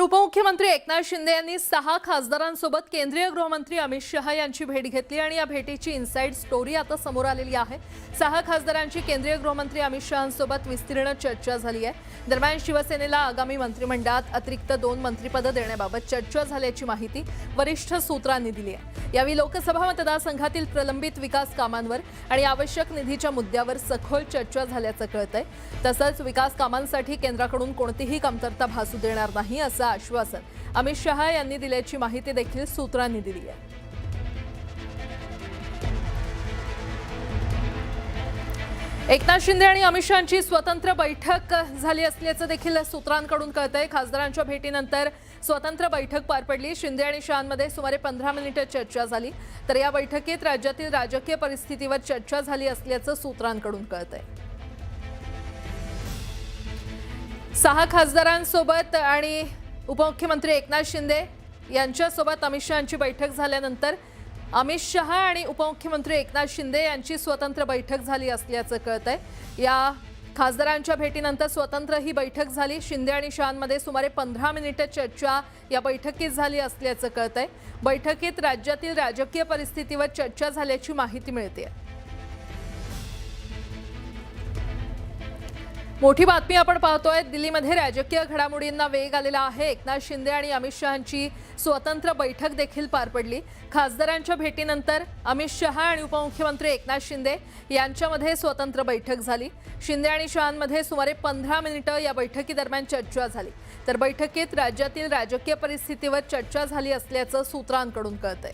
उपमुख्यमंत्री एकनाथ शिंदे यांनी 6 खासदारांसोबत केंद्रीय गृहमंत्री अमित शहा यांची भेट घेतली आणि या भेटीची इनसाइड स्टोरी आता समोर आलेली आहे। 6 खासदारांची केंद्रीय गृहमंत्री अमित शहांसोबत विस्तीर्ण चर्चा झाली आहे। दरम्यान शिवसेनेला आगामी मंत्रिमंडळात अतिरिक्त 2 मंत्रिपदं देण्याबाबत चर्चा झाल्याची माहिती वरिष्ठ सूत्रांनी दिली आहे। यावेळी लोकसभा मतदारसंघातील प्रलंबित विकास कामांवर आणि आवश्यक निधीच्या मुद्द्यावर सखोल चर्चा झाल्याचं कळतंय। तसंच विकास कामांसाठी केंद्राकडून कोणतीही कमतरता भासू देणार नाही असं आश्वासन अमित शहा यांनी दिल्याची माहिती देखील सूत्रांनी दिली आहे। एकनाथ शिंदे आणि अमित शहांची स्वतंत्र बैठक झाली असल्याचं देखील सूत्रांकडून कळतंय। खासदारांच्या भेटीनंतर स्वतंत्र बैठक पार पडली। शिंदे आणि शहांमध्ये सुमारे 15 मिनिटे चर्चा झाली, तर या बैठकीत राज्यातील राजकीय परिस्थितीवर चर्चा झाली असल्याचं सूत्रांकडून कळतंय। 6 खासदारांसोबत आणि उपमुख्यमंत्री एकनाथ शिंदे यांच्यासोबत अमित शहांची बैठक झाल्यानंतर अमित शहा आणि उपमुख्यमंत्री एकनाथ शिंदे यांची स्वतंत्र बैठक झाली असल्याचं कळतंय। या खासदारांच्या भेटीनंतर स्वतंत्र ही बैठक झाली। शिंदे आणि शहांमध्ये सुमारे 15 मिनिटे चर्चा या बैठकीत झाली असल्याचं कळतंय। बैठकीत राज्यातील राजकीय परिस्थितीवर चर्चा झाल्याची माहिती मिळते। मोठी बातमी आपण पाहतोय। दिल्लीमध्ये राजकीय घडामोडींना वेग आलेला आहे। एकनाथ शिंदे आणि अमित शहांची स्वतंत्र बैठक देखील पार पडली। खासदारांच्या भेटीनंतर अमित शहा आणि उपमुख्यमंत्री एकनाथ शिंदे यांच्यामध्ये स्वतंत्र बैठक झाली। शिंदे आणि शहांमध्ये सुमारे 15 मिनिटे या बैठकीदरम्यान चर्चा झाली, तर बैठकीत राज्यातील राजकीय परिस्थितीवर चर्चा झाली असल्याचं सूत्रांकडून कळतंय।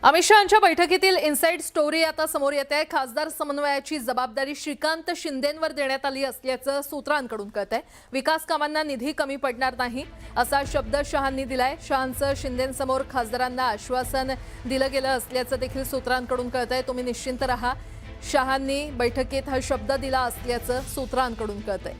अमित शहांच्या बैठकीतील इनसाइड स्टोरी आता समोर येते आहे। खासदार समन्वयाची जबाबदारी श्रीकांत शिंदेंवर देण्यात आली असल्याचं सूत्रांकडून कळतंय। विकास कामांना निधी कमी पडणार नाही असा शब्द शहांनी दिलाय। शहांचं शिंदेंसमोर खासदारांना आश्वासन दिलं गेलं असल्याचं देखील सूत्रांकडून कळतंय। तुम्ही निश्चिंत राहा, शहांनी बैठकीत हा शब्द दिला असल्याचं सूत्रांकडून कळतंय।